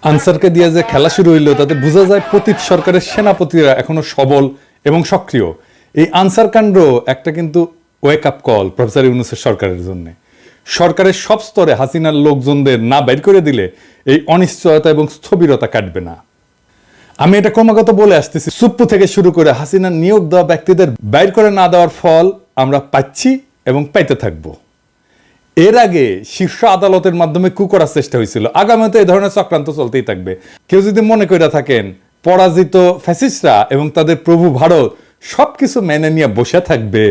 আনসারকে দিয়ে যে খেলা শুরু হইল তাতে বোঝা যায় পতিত সরকারের সেনাপতিরা এখনো সবল এবং সক্রিয়। এই আনসার কাণ্ড একটা কিন্তু ওয়েক আপ কল প্রফেসর ইউনূসের সরকারের জন্য। সরকারের সব স্তরে হাসিনার লোকজনদের না বাইর করে দিলে এই অনিশ্চয়তা এবং স্থবিরতা কাটবে না। আমি এটা ক্রমাগত বলে আসতেছি, সুপ্পু থেকে শুরু করে হাসিনার নিয়োগ দেওয়া ব্যক্তিদের বাইর করে না দেওয়ার ফল আমরা পাচ্ছি এবং পাইতে থাকবো। এর আগে শীর্ষ আদালতের মাধ্যমে কু করার চেষ্টা হয়েছিল, আগামীতে এই ধরনের চক্রান্ত চলতেই থাকবে। কেউ যদি মনে করে থাকেন পরাজিত ফ্যাসিস্টরা এবং তাদের প্রভু ভারত সবকিছু মেনে নিয়ে বসে থাকবে,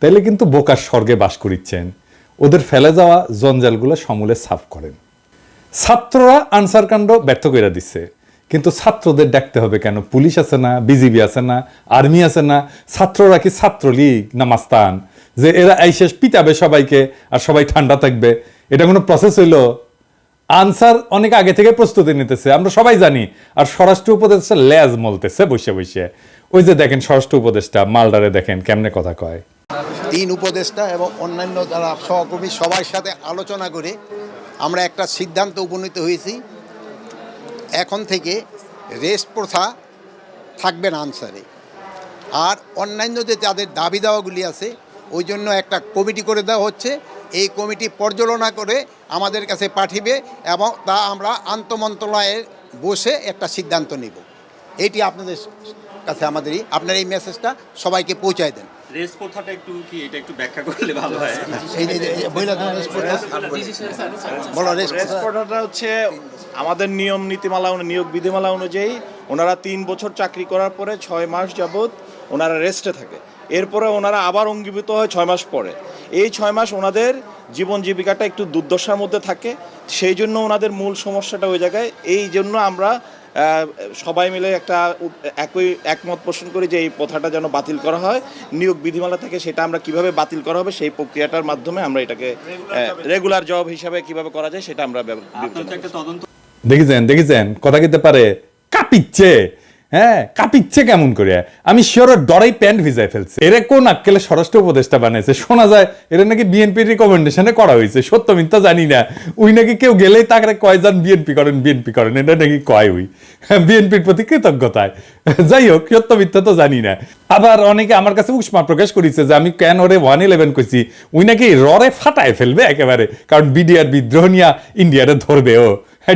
তাইলে কিন্তু বোকার স্বর্গে বাস করিচ্ছেন। ওদের ফেলে যাওয়া জঞ্জালগুলো সমূলে সাফ করেন। ছাত্ররা আনসার কাণ্ড ব্যর্থ করে দিচ্ছে, কিন্তু ছাত্রদের ডাকতে হবে কেন? পুলিশ আছে না, বিজিবি আছে না, আর্মি আছে না? ছাত্ররা কি ছাত্রলীগ না মাস্তান যে এরা এই শেষ পিটাবে সবাইকে আর সবাই ঠান্ডা থাকবে? এটা কোনো প্রসেস হইল? আনসার অনেক আগে থেকে প্রস্তুতি নিতেছে, আমরা সবাই জানি। আর স্বরাষ্ট্র উপদেষ্টা লেজ মলতেছে বসে বসে। ওই যে দেখেন স্বরাষ্ট্র উপদেষ্টা মালদারে দেখেন কেমনে কথা কয়। 3 উপদেষ্টা এবং অন্যান্য যারা সহকর্মী সবার সাথে আলোচনা করে আমরা একটা সিদ্ধান্ত উপনীত হয়েছি, এখন থেকে রেস্ট প্রথা থাকবে না আনসারে। আর অন্যান্য যে তাদের দাবি দাওয়াগুলি আছে ওই জন্য একটা কমিটি করে দেওয়া হচ্ছে। এই কমিটি পর্যালোচনা করে আমাদের কাছে পাঠিয়ে এবং তা আমরা আন্তঃমন্ত্রণালয়ে বসে একটা সিদ্ধান্ত নেব। এটি আপনাদের কাছে আপনার এই মেসেজটা সবাইকে পৌঁছায় দেন। রেস প্রথাটা এটা একটু ব্যাখ্যা করলে ভালো হয়। রেস প্রথাটা হচ্ছে আমাদের নিয়ম নীতিমালা নিয়োগ বিধিমালা অনুযায়ী ওনারা 3 বছর চাকরি করার পরে 6 মাস যাবত ওনারা রেস্টে থাকে। এরপরে ওনারা আবার অঙ্গীভূত হয় 6 মাস পরে। এই 6 মাস ওনাদের জীবন জীবিকাটা একটু দুর্দশার মধ্যে থাকে, সেই জন্য ওনাদের মূল সমস্যাটা ওই জায়গায়। এই জন্য আমরা সবাই মিলে একটা একমত পোষণ করি যে এই প্রথাটা যেন বাতিল করা হয় নিয়োগ বিধিমালা থেকে। সেটা আমরা কিভাবে বাতিল করা হবে সেই প্রক্রিয়াটার মাধ্যমে আমরা এটাকে রেগুলার জব হিসাবে কিভাবে করা যায় সেটা আমরা দেখেছেন কথা কিতে পারে কাঁপিচ্ছে। হ্যাঁ, কাঁপিচ্ছে কেমন করে? আমি শিওর ডরাই প্যান্ট ভিজাই ফেলছে। এরা কোন আক্কেলে স্বরাষ্ট্র উপদেষ্টা বানাইছে? শোনা যায় এরা নাকি বিএনপির রিকমেন্ডেশনে করা হয়েছে, সত্য মিথ্যা জানি না। ওই নাকি কেউ গেলেই তাকে কয় যান বিএনপি করেন বিএনপি করেন, এটা নাকি কয় ওই বিএনপির প্রতি কৃতজ্ঞতায়। যাই হোক, সত্য মিথ্যা তো জানি না। আবার অনেকে আমার কাছে উষ্মা প্রকাশ করেছে যে আমি কেন ওরে 111 কইছি, ওই নাকি ররে ফাটায় ফেলবে একেবারে, কারণ বিডিআর বিদ্রোহ নিয়ে ইন্ডিয়ারে ধরবে, ও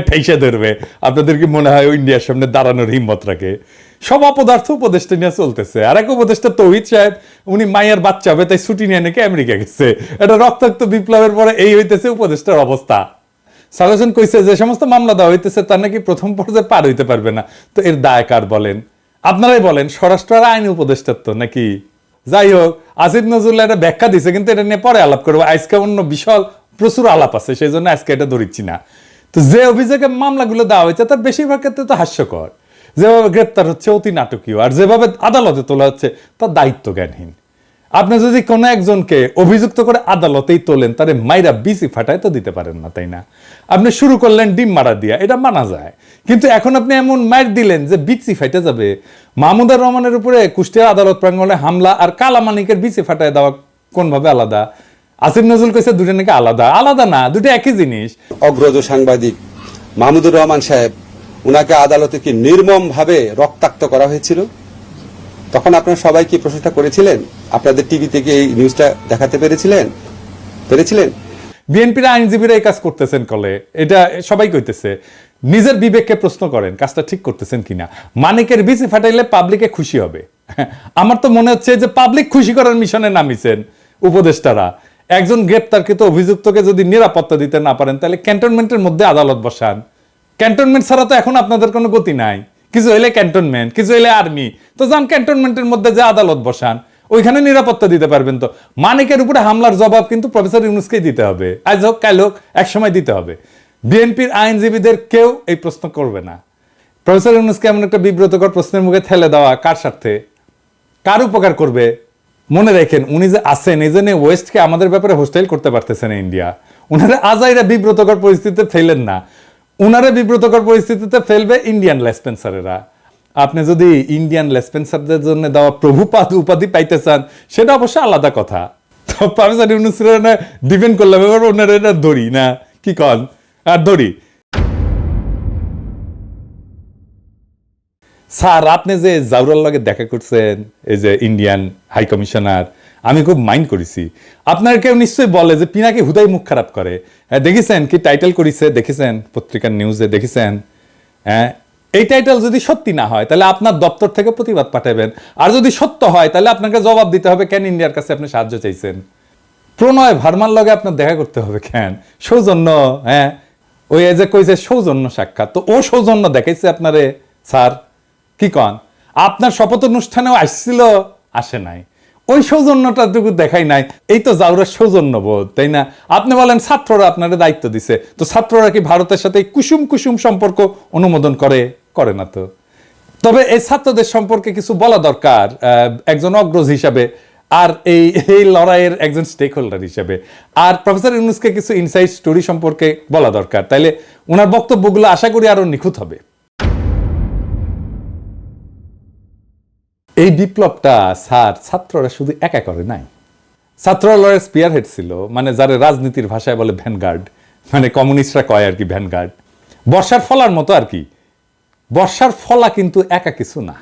ঠাইসা ধরবে। আপনাদের কি মনে হয় ইন্ডিয়ার সামনে দাঁড়ানোর হিম্মত রাখে? সব অপদার্থ উপদেষ্টা নিয়ে চলতেছে। আর এক উপদেষ্টা তৌহিদ সাহেব, উনি মায়ের বাচ্চা হবে তাই ছুটি নিয়ে নাকি আমেরিকা গেছে। এটা রক্তাক্ত বিপ্লবের পরে এই হইতেছে উপদেষ্টার অবস্থা। সাজেশন কইছে যে সমস্ত মামলা দেওয়া হইতেছে তার নাকি প্রথম পর্যায়ে পার হইতে পারবে না। তো এর দায় কার বলেন? আপনারাই বলেন। স্বরাষ্ট্র আর আইন উপদেষ্টার তো নাকি? যাই হোক, আসিফ নজরুল্লাহ এটা ব্যাখ্যা দিছে, কিন্তু এটা নিয়ে পরে আলাপ করবো। আজকে অন্য বিশাল প্রচুর আলাপ আছে, সেই জন্য আজকে এটা ধরিচ্ছি না। তো যে অভিযোগে মামলাগুলো দেওয়া হয়েছে তার বেশিরভাগ ক্ষেত্রে তো হাস্যকর। যেভাবে গ্রেপ্তার হচ্ছে অতি নাটকীয়, আর যেভাবে আদালতে তোলা হচ্ছে তার দায়িত্ব জ্ঞানহীন। আপনি যদি কোনো একজনকে অভিযুক্ত করে আদালতেই তোলেন, তারে মাইরা বিসি ফাটায় তো দিতে পারেন না, তাই না? আপনি শুরু করলেন ডিম মারা দিয়া, এটা মানা যায়। কিন্তু এখন আপনি এমন মাইর দিলেন যে বিসি ফাইটে যাবে। মাহমুদুর রহমানের উপরে কুষ্টিয়া আদালত প্রাঙ্গণে হামলা আর কালামানিকের বিসি ফাটায় দেওয়া কোনভাবে আলাদা? আসিফ নজরুল কইছে দুটো নাকি আলাদা। আলাদা না, দুটো একই জিনিস। অগ্রজ সাংবাদিক মাহমুদুর রহমান সাহেব, উনাকে আদালতে কি নির্মম ভাবে রক্তাক্ত করা হয়েছিল, তখন আপনারা সবাই কি প্রশংসা করেছিলেন? আপনাদের টিভিতে কি এই নিউজটা দেখাতে পেরেছিলেন? বিএনপির আইনজীবীরা এই কাজ করতেছেন কলে, এটা সবাই কইতেছে। নিজের বিবেককে প্রশ্ন করেন কাজটা ঠিক করতেছেন কিনা। মানিকের বিসি ফাটাইলে পাবলিকে খুশি হবে। আমার তো মনে হচ্ছে যে পাবলিক খুশি করার মিশনে নামিছেন উপদেষ্টারা। একজন গ্রেপ্তারকৃত অভিযুক্তকে যদি নিরাপত্তা দিতে না পারেন, তাহলে ক্যান্টনমেন্টের মধ্যে আদালত বসান। ক্যান্টনমেন্ট ছাড়া তো এখন আপনাদের কোনো গতি নাই। কিছু হইলে ক্যান্টনমেন্ট, কিছু হইলে আর্মি, তো যান ক্যান্টনমেন্টের মধ্যে যে আদালত বসান, ওইখানে নিরাপত্তা দিতে পারবেন। তো মানিকের উপরে হামলার জবাব কিন্তু প্রফেসর ইউনূসকেই দিতে হবে। আজ হোক কাল হোক, এক সময় দিতে হবে। বিএনপির আইনজীবীদের কেউ এই প্রশ্ন করবে না। প্রফেসর ইউনূসকে এমন একটা বিব্রতকর প্রশ্নের মুখে ঠেলে দেওয়া কার স্বার্থে, কার উপকার করবে? মনে রাখেন, উনি যে আছেন এই জন্য ওয়েস্টকে আমাদের ব্যাপারে হোস্টাইল করতে পারতেছেন ইন্ডিয়া। উনারা আজাইরা বিব্রতকর পরিস্থিতিতে ফেলেন না, উনারা বিব্রতকর পরিস্থিতিতে ফেলবে ইন্ডিয়ান লেসপেন্সারেরা। আপনি যদি ইন্ডিয়ান লেসপেন্সারদের জন্য দেওয়া প্রভুপাদ উপাধি পাইতে চান, সেটা অবশ্য আলাদা কথা। তো প্রফেসর ইউনূসের ডিপেন্ড করলাম, এবার ওনারা এটা ধরি না, কি কন আর ধরি। স্যার আপনি যে জাউরার লগে দেখা করছেন, এই যে ইন্ডিয়ান হাই কমিশনার, আমি খুব মাইন্ড করেছি। আপনার কেউ নিশ্চয়ই বলে যে পিনাকি হুদাই মুখ খারাপ করে। হ্যাঁ, দেখেছেন কি টাইটেল করেছে, দেখেছেন পত্রিকার নিউজে দেখেছেন? হ্যাঁ, এই টাইটেল যদি সত্যি না হয় তাহলে আপনার দপ্তর থেকে প্রতিবাদ পাঠাবেন, আর যদি সত্য হয় তাহলে আপনাকে জবাব দিতে হবে কেন ইন্ডিয়ার কাছে আপনি সাহায্য চাইছেন। প্রণয় ভার্মার লগে আপনার দেখা করতে হবে কেন? সৌজন্য, হ্যাঁ ওই যে কইছে সৌজন্য সাক্ষাৎ, তো ও সৌজন্য দেখাইছে আপনারে স্যার? কি কন? আপনার শপথ অনুষ্ঠানেও আসছিল, আসে নাই, ওই সৌজন্যটা টুকু দেখাই নাই। এই তো জাউরের সৌজন্য বোধ, তাই না? আপনি বলেন ছাত্ররা আপনারা দায়িত্ব দিছে, তো ছাত্ররা কি ভারতের সাথে কুসুম কুসুম সম্পর্ক অনুমোদন করে? করে না তো। তবে এই ছাত্রদের সম্পর্কে কিছু বলা দরকার একজন অগ্রজ হিসাবে, আর এই লড়াইয়ের একজন স্টেক হোল্ডার হিসেবে। আর প্রফেসর ইউনূসকে কিছু ইনসাইড স্টোরি সম্পর্কে বলা দরকার, তাইলে ওনার বক্তব্যগুলো আশা করি আরো নিখুঁত হবে। এই বিপ্লবটা স্যার ছাত্ররা শুধু একা করে নাই, ছাত্ররা লড়াইয়ের স্পিয়ার হেড ছিল, মানে যারা রাজনীতির ভাষায় বলে ভ্যানগার্ড, মানে কমিউনিস্টরা কয় আর কি ভ্যানগার্ড, বর্ষার ফলার মতো আর কি। বর্ষার ফলা কিন্তু একা কিছু না,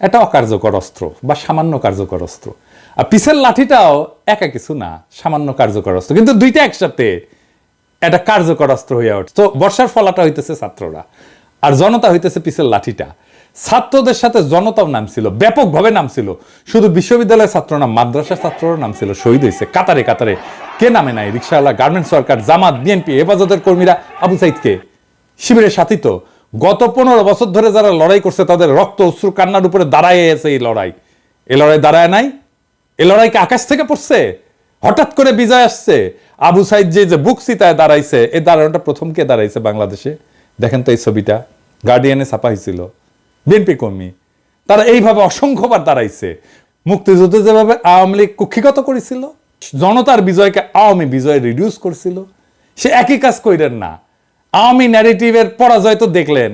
এটা অকার্যকর অস্ত্র বা সামান্য কার্যকর অস্ত্র। আর পিসের লাঠিটাও একা কিছু না, সামান্য কার্যকর অস্ত্র, কিন্তু দুইটা একসাথে এটা কার্যকর অস্ত্র হইয়া ওঠে। তো বর্ষার ফলাটা হইতেছে ছাত্ররা, আর জনতা হইতেছে পিসের লাঠিটা। ছাত্রদের সাথে জনতাও নামছিল, ব্যাপকভাবে নামছিল। শুধু বিশ্ববিদ্যালয়ের ছাত্র না, মাদ্রাসার ছাত্ররা নামছিল, শহীদ হয়েছে কাতারে কাতারে। কে নামে নাই? রিকশাওয়ালা, গার্মেন্টস ওয়ার্কার, জামাত, বিএনপি, হেফাজতের কর্মীরা, আবু সাইদকে শিবিরের সাথী। তো গত 15 বছর ধরে যারা লড়াই করছে তাদের রক্ত অশ্রু কান্নার উপরে দাঁড়ায় আছে এই লড়াই। এই লড়াই দাঁড়ায় নাই? এই লড়াইকে আকাশ থেকে পড়ছে? হঠাৎ করে বিজয় আসছে? আবু সাইদ যে বুক চিতায় দাঁড়াইছে, এই দাঁড়ানোটা প্রথম কে দাঁড়াইছে বাংলাদেশে? দেখেন তো এই ছবিটা, গার্ডিয়ানে ছাপা হয়েছিল, বিএনপি কর্মী। তারা এইভাবে অসংখ্যবার দাঁড়াইছে। মুক্তিযুদ্ধে যেভাবে আওয়ামী লীগ কুক্ষিগত করেছিল, জনতার বিজয়কে আওয়ামী বিজয় রিডিউস করছিল, সে একই কাজ কইরেন না। আওয়ামী ন্যারেটিভের পরাজয় তো দেখলেন,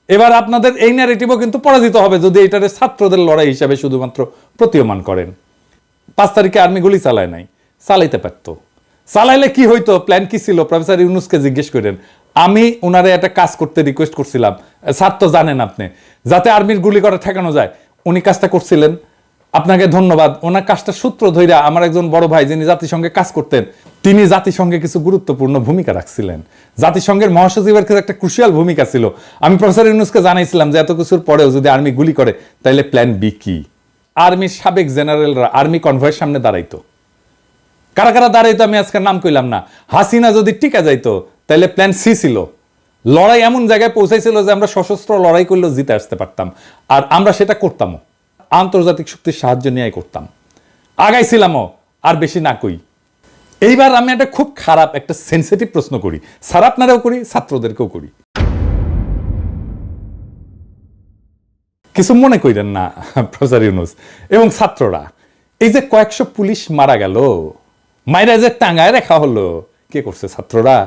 এবার আপনাদের এই ন্যারেটিভও কিন্তু পরাজিত হবে যদি এটারে ছাত্রদের লড়াই হিসাবে শুধুমাত্র প্রতীয়মান করেন। 5 তারিখে আর্মি গুলি চালায় নাই, চালাইতে পারত। চালাইলে কি হইতো? প্ল্যান কি ছিল? প্রফেসর ইউনূসকে জিজ্ঞেস করেন। আমি ওনারে একটা কাজ করতে রিকোয়েস্ট করছিলাম, স্যার তো জানেন আপনি, যাতে আর্মির গুলি করা ঠেকানো যায়। উনি কাজটা করছিলেন, আপনাকে ধন্যবাদ। ওনার কাজটা সূত্র ধইরা আমার একজন বড় ভাই যিনি জাতিসংঘে কাজ করতেন, তিনি জাতিসংঘে কিছু গুরুত্বপূর্ণ ভূমিকা রাখছিলেন। জাতিসংঘের মহাসচিবের ক্ষেত্রে একটা ক্রুশিয়াল ভূমিকা ছিল। আমি প্রফেসর ইউনূসকে জানাইছিলাম যে এত কিছুর পরেও যদি আর্মি গুলি করে তাইলে প্ল্যান বি কি? আর্মির সাবেক জেনারেলরা আর্মি কনভয়ের সামনে দাঁড়াইতো। কারা কারা দাঁড়াইতো আমি আজকে নাম কইলাম না। হাসিনা যদি টিকা যাইতো তাইলে প্ল্যান সি ছিল। লড়াই এমন জায়গায় পৌঁছাইছিল যে আমরা সশস্ত্র লড়াই করলেও জিতে আসতে পারতাম, আর আমরা সেটা করতামও, আন্তর্জাতিক শক্তির সাহায্য নিয়ে করতাম, আগাইছিলামও, আর বেশি না কই। এইবার আমি একটা খুব খারাপ একটা সেন্সিটিভ প্রশ্ন করি, স্যার আপনারাও করি, ছাত্রদেরকেও করি, কিছু মনে কইরেন না প্রফেসর ইউনূস এবং ছাত্ররা। এই যে কয়েকশো পুলিশ মারা গেল, মাইরা যে টাঙ্গায় রাখা হলো, কে করছে? ছাত্ররা।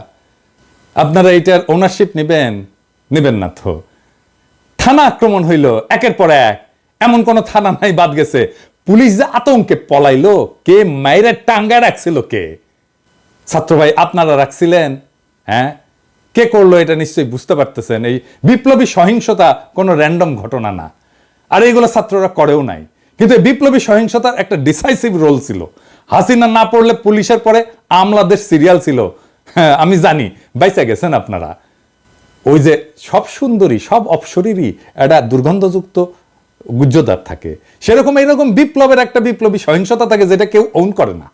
আপনারা এটার ওনারশিপ নেবেন? নেবেন না তো। থানা আক্রমণ হইল একের পর এক, এমন কোন থানা নাই বাদ গেছে। পুলিশ যে আতঙ্কে পলাইলো, কে মাইরা টাঙ্গায় রাখছিল? কে? ছাত্র ভাই আপনারা রাখছিলেন? হ্যাঁ, কে করলো এটা নিশ্চয়ই বুঝতে পারতেছেন। এই বিপ্লবী সহিংসতা কোনো র্যান্ডম ঘটনা না, আর এইগুলো ছাত্ররা করেও নাই। কিন্তু এই বিপ্লবী সহিংসতার একটা ডিসাইসিভ রোল ছিল। হাসিনা না পড়লে পুলিশের পরে আমলাদের সিরিয়াল ছিল। হ্যাঁ আমি জানি, বাইচা গেছেন আপনারা। ওই যে সব সুন্দরী সব অপসরীরই একটা দুর্গন্ধযুক্ত গুজ্জদার থাকে, সেরকম এইরকম বিপ্লবের একটা বিপ্লবী সহিংসতা থাকে যেটা কেউ ওন করে না,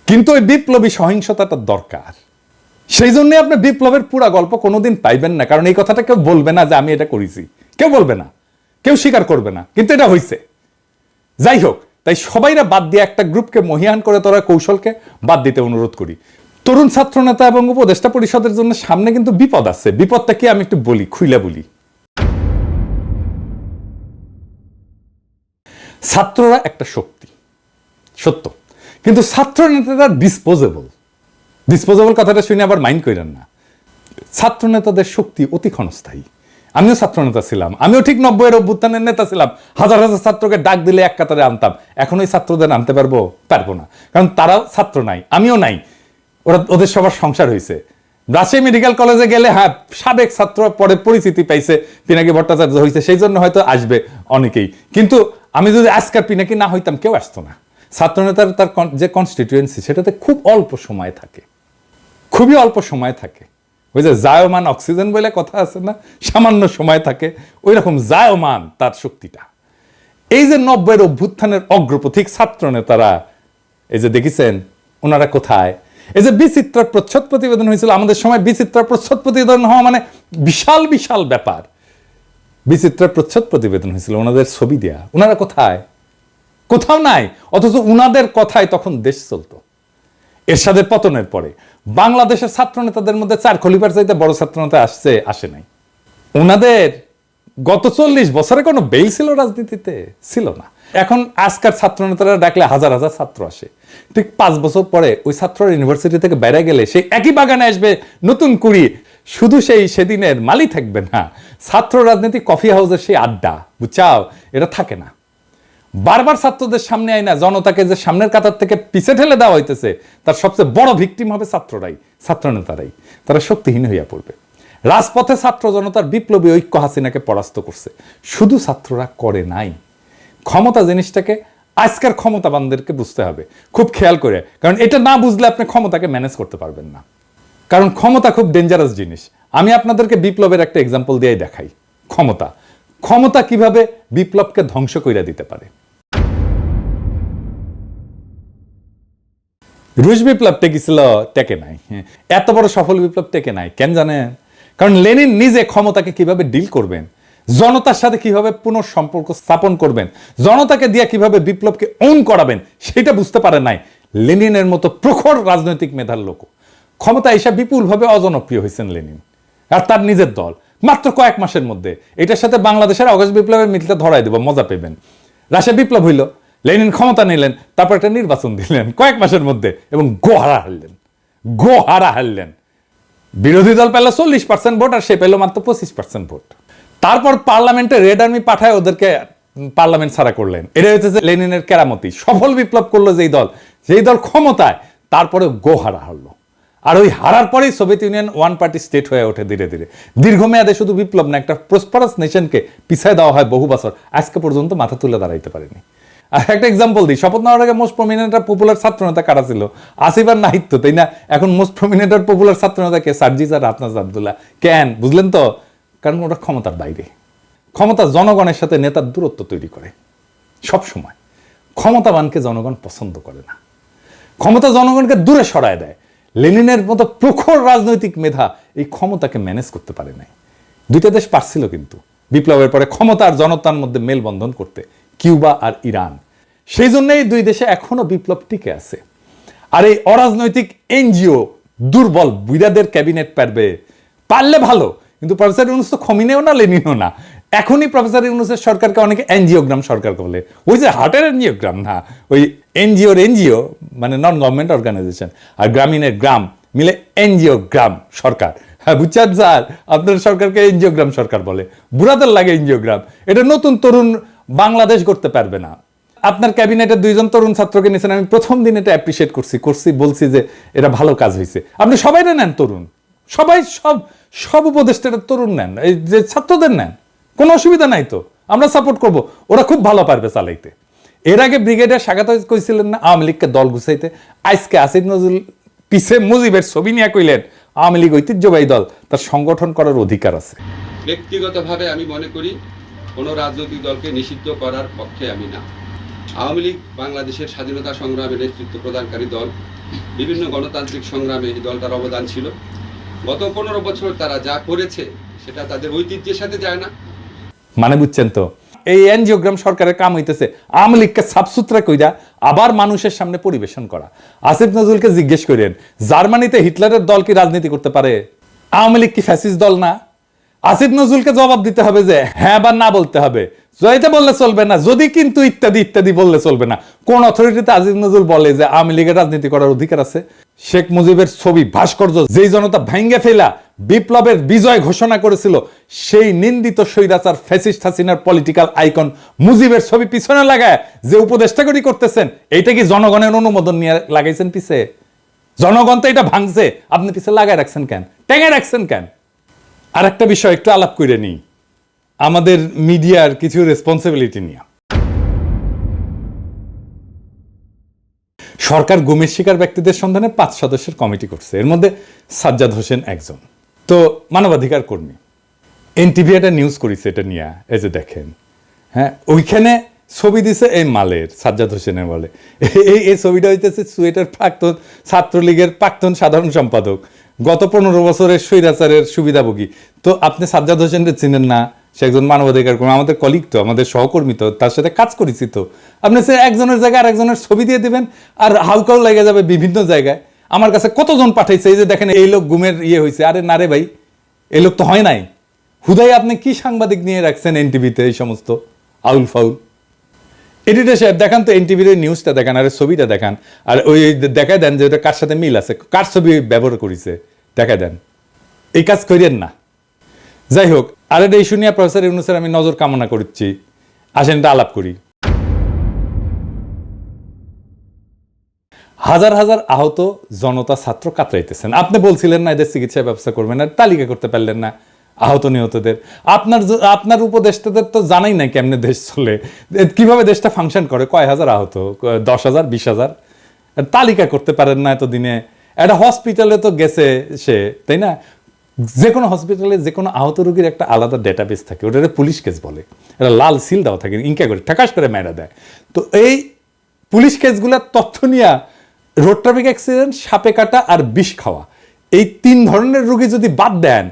কিন্তু ওই বিপ্লবী সহিংসতাটা দরকার। সেই জন্য আপনি বিপ্লবের পুরা গল্প কোনোদিন পাইবেন না, কারণ এই কথাটা কেউ বলবে না যে আমি এটা করেছি, কেউ বলবে না, কেউ স্বীকার করবে না, কিন্তু এটা হয়েছে। যাই হোক, তাই সবাইরা বাদ দিয়ে একটা গ্রুপকে মহিয়ান করে তোরা কৌশলকে বাদ দিতে অনুরোধ করি। তরুণ ছাত্র নেতা এবং উপদেষ্টা পরিষদের জন্য সামনে কিন্তু বিপদ আছে। বিপদটা কি আমি একটু বলি, খুইলা বলি। ছাত্ররা একটা শক্তি, সত্য, কিন্তু ছাত্র নেতারা ডিসপোজেবল। ডিসপোজেবল কথাটা শুনে আবার মাইন্ড করেন না। ছাত্র নেতাদের শক্তি অতি ক্ষণস্থায়ী। আমিও ছাত্র নেতা ছিলাম, আমিও ঠিক 90-এর অভ্যুত্থানের নেতা ছিলাম। হাজার হাজার ছাত্রকে ডাক দিলে এক কাতারে আনতাম। এখন ওই ছাত্রদের আনতে পারবো না, কারণ তারাও ছাত্র নাই, আমিও নাই। ওদের সবার সংসার হয়েছে, রাজশাহী মেডিকেল কলেজে গেলে হ্যাঁ সাবেক ছাত্র পরে পরিচিতি পাইছে, পিনাকি ভট্টাচার্য হয়েছে, সেই জন্য হয়তো আসবে অনেকেই। কিন্তু আমি যদি আজকার পিনাকি না হইতাম কেউ আসতো না। ছাত্রনেতার তার যে কনস্টিটিউয়েন্সি সেটাতে খুব অল্প সময় থাকে, খুবই অল্প সময় থাকে। ওই যে জায়মান অক্সিজেন বলে কথা আছে না, সামান্য সময় থাকে, ওই রকম জায়মান তার শক্তিটা। এই যে 90-এর অভ্যুত্থানের অগ্রপথিক ছাত্র নেতারা, এই যে দেখেছেন ওনারা কোথায়। এই যে বিচিত্রার প্রচ্ছদ প্রতিবেদন হয়েছিল, আমাদের সময় বিচিত্রার প্রচ্ছদ প্রতিবেদন হওয়া মানে বিশাল বিশাল ব্যাপার। বিচিত্রার প্রচ্ছদ প্রতিবেদন হয়েছিল, ওনাদের ছবি দেয়া, ওনারা কোথায়? কোথাও নাই। অথচ উনাদের কথায় তখন দেশ চলতো। এরশাদের পতনের পরে বাংলাদেশের ছাত্র নেতাদের মধ্যে 4 খলিফার চাইতে বড় ছাত্র নেতা আসে নাই। ওনাদের গত 40 বছরে কোনো বেল ছিল রাজনীতিতে? ছিল না। এখন আজকার ছাত্র নেতারা ডাকলে হাজার হাজার ছাত্র আসে। ঠিক 5 বছর পরে ওই ছাত্র ইউনিভার্সিটি থেকে বেড়ে গেলে সেই একই বাগানে আসবে নতুন কুড়ি। শুধু সেই সেদিনের মালি থাকবে না, ছাত্র রাজনীতি কফি হাউসের সেই আড্ডা, বুঝছাও, এটা থাকে না। বারবার ছাত্রদের সামনে আয় না, জনতাকে যে সামনের কাতার থেকে পিছে ঠেলে দেওয়া হইতেছে, তার সবচেয়ে বড় ভিকটিম হবে ছাত্ররাই, ছাত্র নেতারাই। তারা শক্তিহীন হইয়া পড়বে। রাজপথে ছাত্র জনতার বিপ্লবী ঐক্য হাসিনাকে পরাস্ত করছে, শুধু ছাত্ররা করে নাই। ক্ষমতা জিনিসটাকে আজকের ক্ষমতাবানদেরকে বুঝতে হবে খুব খেয়াল করে, কারণ এটা না বুঝলে আপনি ক্ষমতাকে ম্যানেজ করতে পারবেন না। কারণ ক্ষমতা খুব ডেঞ্জারাস জিনিস। আমি আপনাদেরকে বিপ্লবের একটা এক্সাম্পল দিয়ে দেখাই। ক্ষমতা কিভাবে বিপ্লবকে ধ্বংস করে দিতে পারে। রুশ বিপ্লব টেকেছিল, টেকে নাই। এত বড় সফল বিপ্লব টেকে নাই কেন জানেন? কারণ লেনিন নিজে ক্ষমতাকে কিভাবে ডিল করবেন, জনতার সাথে কিভাবে পুনঃসম্পর্ক স্থাপন করবেন, জনতাকে দিয়ে কিভাবে বিপ্লবকে ওন করাবেন, সেটা বুঝতে পারে নাই লেনিনের মতো প্রখর রাজনৈতিক মেধার লোক। ক্ষমতা এসে বিপুলভাবে অজনপ্রিয় হয়েছেন লেনিন আর তার নিজের দল মাত্র কয়েক মাসের মধ্যে। এটার সাথে বাংলাদেশের আগস্ট বিপ্লবের মিলটা ধরাই দেব, মজা পেবেন। রাশিয়া বিপ্লব হইল, লেনিন ক্ষমতা নিলেন, তারপর একটা নির্বাচন দিলেন কয়েক মাসের মধ্যে এবং গোহারা হারলেন। বিরোধী দল পেল 40% ভোট আর সে পেল মাত্র 25% ভোট। তারপর পার্লামেন্টে রেড আর্মি পাঠায় ওদেরকে পার্লামেন্ট ছাড়া করলেন। এটা হচ্ছে লেনিনের কেরামতি। সফল বিপ্লব করলো যেই দল ক্ষমতায়, তারপরে গোহারা হারলো। আর ওই হারার পরেই Soviet union one party state হয়ে ওঠে ধীরে ধীরে। দীর্ঘমেয়াদে শুধু বিপ্লব না, একটা প্রসপারাস নেশনকে পিছায় দেওয়া হয় বহু বছর, আজকে পর্যন্ত মাথা তুলে দাঁড়াইতে পারেনি। আর একটা এক্সাম্পল দিই, শপথ নেওয়ার আগে মোস্ট প্রমিনেন্ট পপুলার ছাত্র নেতা কারা ছিল? আসিফ আর নাহিদ তো, তাই না? এখন মোস্ট প্রমিনেন্ট পপুলার ছাত্র নেতা কে? সার্জিস আর আফনাজ আব্দুল্লাহ। কেন বুঝলেন তো? কারণ ওটা ক্ষমতার বাইরে। ক্ষমতা জনগণের সাথে নেতার দূরত্ব তৈরি করে সব সময়। ক্ষমতাবানকে জনগণ পছন্দ করে না, ক্ষমতা জনগণকে দূরে সরায় দেয়। লেনিনের মতো প্রখর রাজনৈতিক মেধা এই ক্ষমতাকে ম্যানেজ করতে পারে নাই। দুইটা দেশ পারছিল কিন্তু বিপ্লবের পরে ক্ষমতা আর জনতার মধ্যে মেলবন্ধন করতে, কিউবা আর ইরান। সেই জন্যই দুই দেশে এখনো বিপ্লব টিকে আছে। আর এই অরাজনৈতিক এনজিও দুর্বল বুইরাদের ক্যাবিনেট পারলে ভালো, কিন্তু প্রফেসর ইউনূস তো খমিনেও না লেনিনও না। এখনই প্রফেসর ইউনূসের সরকারকে অনেকে এনজিওগ্রাম সরকার বলে। ওই যে হার্টের এনজিওগ্রাম না, ওই এনজিও মানে নন গভর্নমেন্ট অর্গানাইজেশন, আর গ্রামীণের গ্রাম মিলে এনজিওগ্রাম সরকার। হ্যাঁ বুঝছেন স্যার, আপনার সরকারকে এনজিওগ্রাম সরকার বলে। বুড়াদের লাগে এনজিওগ্রাম। এটা নতুন তরুণ বাংলাদেশ করতে পারবে না। আপনার ক্যাবিনেটের 2জন তরুণ ছাত্রকে নিয়েছেন, আমি প্রথম দিন এটা অ্যাপ্রিসিয়েট করছি, বলছি যে এটা ভালো কাজ হয়েছে। আপনি সবাই নেন তরুণ, সবাই সব উপদেষ্টারা তরুণ নেন, এই যে ছাত্রদের নেন, কোনো অসুবিধা নাই তো, আমরা সাপোর্ট করব। ওরা খুব ভালো পারবে চালাইতে। এর আগে ব্রিগেডিয়ার স্বাগত কইছিলেন না আওয়ামী লীগকে দল গুছাইতে, আজকে আসিফ নজরুল পিছে মুজিবের ছবি নিয়ে কইলেন আওয়ামী লীগ ঐতিহ্যবাহী দল, তার সংগঠন করার অধিকার আছে। ব্যক্তিগতভাবে আমি মনে করি কোনো রাজনৈতিক দলকে নিষিদ্ধ করার পক্ষে আমি না। আওয়ামী লীগ বাংলাদেশের স্বাধীনতা সংগ্রামে নেতৃত্ব প্রদানকারী দল। বিভিন্ন গণতান্ত্রিক সংগ্রামে এই দলটার অবদান ছিল। গত 15 বছর তারা যা করেছে সেটা তাদের ঐতিহ্যের সাথে যায় না। মানে বুঝছেন তো, এই এনজিওগ্রাম সরকারের কাম হইতেছে আওয়ামী লীগকে সাফসুতরা কইরা আবার মানুষের সামনে পরিবেশন করা। আসিফ নজরুলকে জিজ্ঞেস করেন, জার্মানিতে হিটলারের দল কি রাজনীতি করতে পারে? আওয়ামী লীগ কি ফ্যাসিস্ট দল না? আসিফ নজরুলকে জবাব দিতে হবে যে হ্যাঁ বা না বলতে হবে। জয়তে বললে চলবে না, যদি কিন্তু ইত্যাদি ইত্যাদি বললে চলবে না। কোন অথরিটিতে আসিফ নজরুল বলে যে আওয়ামী লীগের রাজনীতি করার অধিকার আছে? শেখ মুজিবের ছবি ভাস্কর্য যেই জনতা ভাঙ্গে ফেলা বিপ্লবের বিজয় ঘোষণা করেছিল, সেই নিন্দিত স্বৈরাচার ফ্যাসিস্ট হাসিনার পলিটিক্যাল আইকন মুজিবের ছবি পিছনে লাগায় যে উপদেষ্টাগরি করতেছেন, এইটা কি জনগণের অনুমোদন নিয়ে লাগাইছেন পিছে? জনগণ তো এটা ভাঙছে, আপনি পিছে লাগায় রাখছেন কেন? টেঙে রাখছেন কেন? আর একটা বিষয় একটু আলাপ করে নিই, আমাদের মিডিয়ার কিছু রেসপন্সিবিলিটি নিয়ে। সরকার গুমের শিকার ব্যক্তিদের সন্ধানে 5 সদস্যের কমিটি করছে, এর মধ্যে সাজ্জাদ হোসেন একজন। তো মানবাধিকার কর্মী, এনটিভি একটা নিউজ করেছে এটা নিয়ে, এই যে দেখেন, হ্যাঁ, ওইখানে ছবি দিছে এই মালের, সাজ্জাদ হোসেনের বলে এই ছবিটা হইতেছে সুয়েটের প্রাক্তন ছাত্রলীগের প্রাক্তন সাধারণ সম্পাদক, গত 15 বছরের স্বৈরাচারের সুবিধাভোগী। তো আপনি সাজ্জাদ হোসেনকে চিনেন না? সে একজন মানবাধিকার কর্মী, আমাদের কলিগ তো, আমাদের সহকর্মী তো, তার সাথে কাজ করেছি তো। আপনি সে একজনের জায়গায় আরেকজনের ছবি দিয়ে দিবেন আর হাউকাও লেগে যাবে বিভিন্ন জায়গায়। আমার কাছে কতজন পাঠাইছে, এই যে দেখেন এই লোক গুমের হয়েছে। আরে না রে ভাই, এই লোক তো হয় নাই। হুদাই আপনি কি সাংবাদিক নিয়ে রাখছেন এনটিভিতে এই সমস্ত আউল ফাউল? এডিটর সাহেব দেখান তো এনটিভির নিউজটা দেখান, আর ছবিটা দেখান, আর ওই দেখায় দেন যে ওটা কার সাথে মিল আছে, কার ছবি ব্যবহার করেছে দেখায় দেন। এই কাজ করেন না। যাই হোক, আর এটা ইস্যু নিয়ে প্রফেসর ইউনূসের আমি নজর কামনা করছি। আসেন এটা আলাপ করি। হাজার হাজার আহত জনতা ছাত্র কাতরাইতেছেন। আপনি বলছিলেন না এদের চিকিৎসা ব্যবস্থা করবেন, আর তালিকা করতে পারলেন না আহত নিহতদের। আপনার উপদেষ্টাদের তো জানাই নাই কেমনে দেশ চলে, কিভাবে দেশটা ফাংশন করে, কয় হাজার আহত, 10,000 20,000, তালিকা করতে পারেন না এতদিনে। একটা হসপিটালে তো গেছে সে, তাই না? যে কোনো হসপিটালে যে কোনো আহত রোগীর একটা আলাদা ডেটাবেস থাকে, ওটা পুলিশ কেস বলে, এটা লাল সিল দেওয়া থাকে, ইনকা করে ঠাকাস করে মেয়েরা দেয়। তো এই পুলিশ কেসগুলোর তথ্য নিয়ে রোড ট্রাফিক অ্যাক্সিডেন্ট, সাপে কাটা আর বিষ খাওয়া, এই 3 ধরনের রোগী যদি বাদ দেন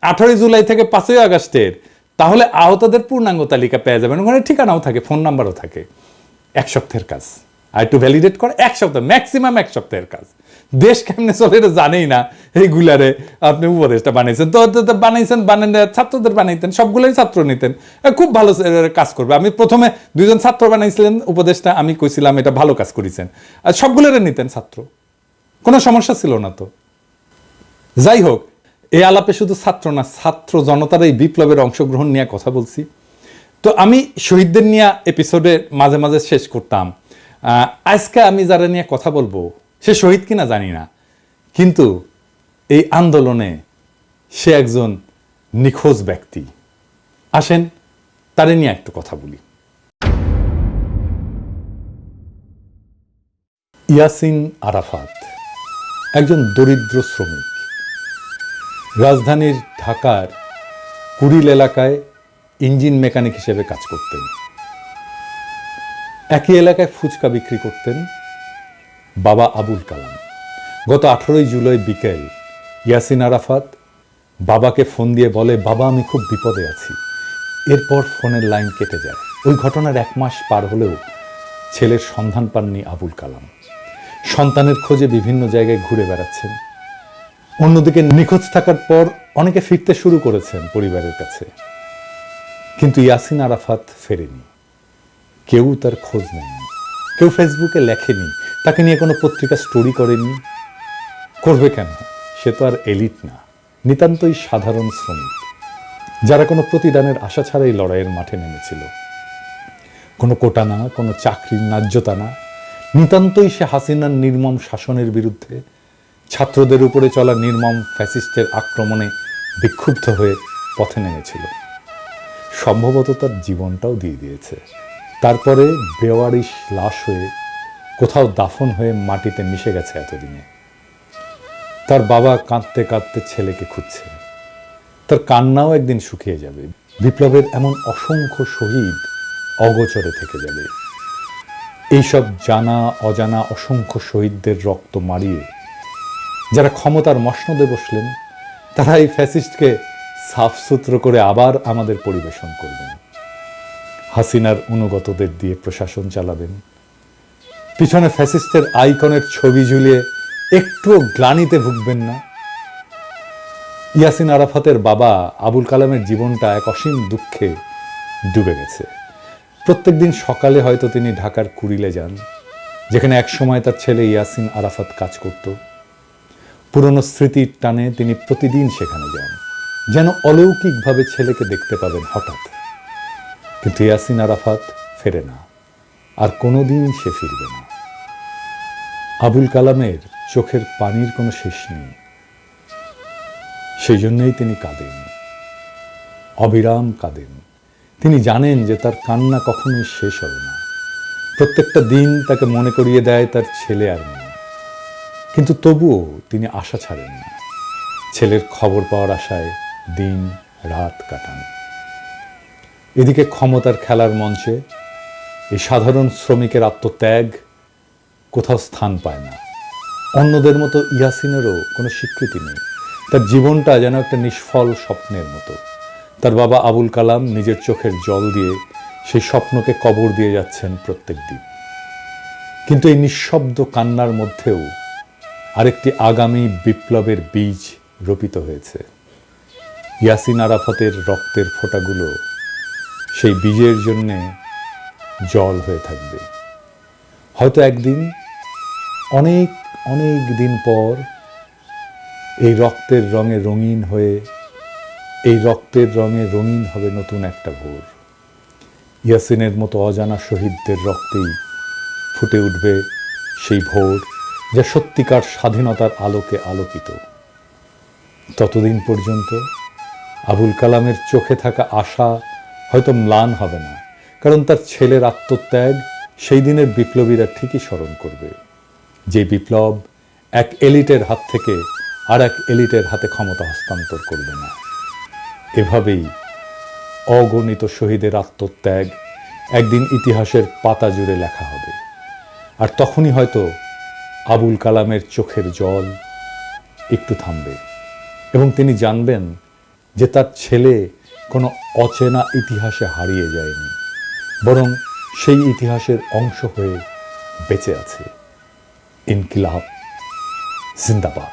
18 জুলাই থেকে 5 আগস্টের, তাহলে আহতদের পূর্ণাঙ্গ তালিকা পেয়ে যাবেন। ওখানে ঠিকানাও থাকে, ফোন নাম্বারও থাকে। 1 সপ্তাহের কাজ, আর একটু ভ্যালিডেট করে 1 সপ্তাহ, ম্যাক্সিমাম 1 সপ্তাহের কাজ। দেশ কেমনে চলে এটা জানেই না, এইগুলারে আপনি উপদেশটা বানাইছেন তো বানাইছেন, বানান ছাত্রদের বানাইতেন, সবগুলোই ছাত্র নিতেন, খুব ভালো কাজ করবে। আমি প্রথমে 2 জন ছাত্র বানাইছিলেন উপদেশটা, আমি কইছিলাম এটা ভালো কাজ করেছেন, আর সবগুলোরে নিতেন ছাত্র, কোনো সমস্যা ছিল না তো। যাই হোক, এই আলাপে শুধু ছাত্র না, ছাত্র জনতার এই বিপ্লবের অংশগ্রহণ নিয়ে কথা বলছি। তো আমি শহীদদের নিয়ে এপিসোডে মাঝে মাঝে শেষ করতাম। আজকে আমি যারা নিয়ে কথা বলবো সে শহীদ কিনা জানি না, কিন্তু এই আন্দোলনে সে একজন নিখোঁজ ব্যক্তি। আসেন তারে নিয়ে একটু কথা বলি। ইয়াসিন আরাফাত একজন দরিদ্র শ্রমিক, রাজধানীর ঢাকার কুড়িল এলাকায় ইঞ্জিন মেকানিক হিসেবে কাজ করতেন। একই এলাকায় ফুচকা বিক্রি করতেন বাবা আবুল কালাম। গত 18 জুলাই বিকেল ইয়াসিন আরাফাত বাবাকে ফোন দিয়ে বলে, বাবা আমি খুব বিপদে আছি। এরপর ফোনের লাইন কেটে যায়। ওই ঘটনার 1 মাস পার হলেও ছেলের সন্ধান পাননি আবুল কালাম। সন্তানের খোঁজে বিভিন্ন জায়গায় ঘুরে বেড়াচ্ছেন। অন্যদিকে নিখোঁজ থাকার পর অনেকে ফিরতে শুরু করেছেন পরিবারের কাছে, কিন্তু ইয়াসিন আরাফাত ফেরেনি। কেউ তার খোঁজ নেয়নি, কেউ ফেসবুকে লেখেনি, তাকে নিয়ে কোনো পত্রিকা স্টোরি করেনি। করবে কেন? সে তো আর এলিট না, নিতান্তই সাধারণ শ্রমিক, যারা কোনো প্রতিদানের আশা ছাড়াই লড়াইয়ের মাঠে নেমেছিল। কোনো কোটা না, কোনো চাকরির ন্যায্যতা না, নিতান্তই সে হাসিনার নির্মম শাসনের বিরুদ্ধে, ছাত্রদের উপরে চলা নির্মম ফ্যাসিস্টের আক্রমণে বিক্ষুব্ধ হয়ে পথে নেমেছিল। সম্ভবত তার জীবনটাও দিয়ে দিয়েছে। তারপরে বেওয়ারিশ লাশ হয়ে কোথাও দাফন হয়ে মাটিতে মিশে গেছে এতদিনে। তার বাবা কাঁদতে কাঁদতে ছেলেকে খুঁজছে। তার কান্নাও একদিন শুকিয়ে যাবে। বিপ্লবের এমন অসংখ্য শহীদ অগোচরে থেকে যাবে। এইসব জানা অজানা অসংখ্য শহীদদের রক্ত মারিয়ে যারা ক্ষমতার মসনদে বসলেন, তারা এই ফ্যাসিস্টকে সাফসুতরো করে আবার আমাদের পরিবেশন করবেন। হাসিনার অনুগতদের দিয়ে প্রশাসন চালাবেন। পিছনে ফ্যাসিস্টের আইকনের ছবি ঝুলিয়ে একটুও গ্লানিতে ভুগবেন না। ইয়াসিন আরাফাতের বাবা আবুল কালামের জীবনটা এক অসীম দুঃখে ডুবে গেছে। প্রত্যেকদিন সকালে হয়তো তিনি ঢাকার কুড়িলে যান, যেখানে একসময় তার ছেলে ইয়াসিন আরাফাত কাজ করত। পুরনো স্মৃতির টানে তিনি প্রতিদিন সেখানে যান, যেন অলৌকিকভাবে ছেলেকে দেখতে পাবেন হঠাৎ। কিন্তু ইয়াসিন আরাফাত ফেরে না, আর কোনোদিন সে ফিরবে না। আবুল কালামের চোখের পানির কোনো শেষ নেই। সেই জন্যই তিনি কাঁদেন, অবিরাম কাঁদেন। তিনি জানেন যে তার কান্না কখনোই শেষ হবে না। প্রত্যেকটা দিন তাকে মনে করিয়ে দেয় তার ছেলে আর নেই, কিন্তু তবুও তিনি আশা ছাড়েন না। ছেলের খবর পাওয়ার আশায় দিন রাত কাটান। এদিকে ক্ষমতার খেলার মঞ্চে এই সাধারণ শ্রমিকের আত্মত্যাগ কোথাও স্থান পায় না। অন্যদের মতো ইয়াসিনেরও কোনো স্বীকৃতি নেই। তার জীবনটা যেন একটা নিষ্ফল স্বপ্নের মতো। তার বাবা আবুল কালাম নিজের চোখের জল দিয়ে সেই স্বপ্নকে কবর দিয়ে যাচ্ছেন প্রত্যেক দিন। কিন্তু এই নিঃশব্দ কান্নার মধ্যেও আরেকটি আগামী বিপ্লবের বীজ রোপিত হয়েছে। ইয়াসিন আরাফাতের রক্তের ফোঁটাগুলো সেই বীজের জন্যে জল হয়ে থাকবে। হয়তো একদিন, অনেক অনেক দিন পর, এই রক্তের রঙে রঙিন হয়ে, এই রক্তের রঙে রঙিন হবে নতুন একটা ভোর। ইয়াসিনের মতো অজানা শহীদদের রক্তেই ফুটে উঠবে সেই ভোর, যা সত্যিকার স্বাধীনতার আলোকে আলোকিত। ততদিন পর্যন্ত আবুল কালামের চোখে থাকা আশা হয়তো ম্লান হবে না, কারণ তার ছেলের আত্মত্যাগ সেই দিনের বিপ্লবীরা ঠিকই স্মরণ করবে, যে বিপ্লব এক এলিটের হাত থেকে আর এক এলিটের হাতে ক্ষমতা হস্তান্তর করবে না। এভাবেই অগণিত শহীদের আত্মত্যাগ একদিন ইতিহাসের পাতা জুড়ে লেখা হবে। আর তখনই হয়তো আবুল কালামের চোখের জল একটু থামবে এবং তিনি জানবেন যে তার ছেলে কোনো অচেনা ইতিহাসে হারিয়ে যায়নি, বরং সেই ইতিহাসের অংশ হয়ে বেঁচে আছে। ইনকিলাব জিন্দাবাদ।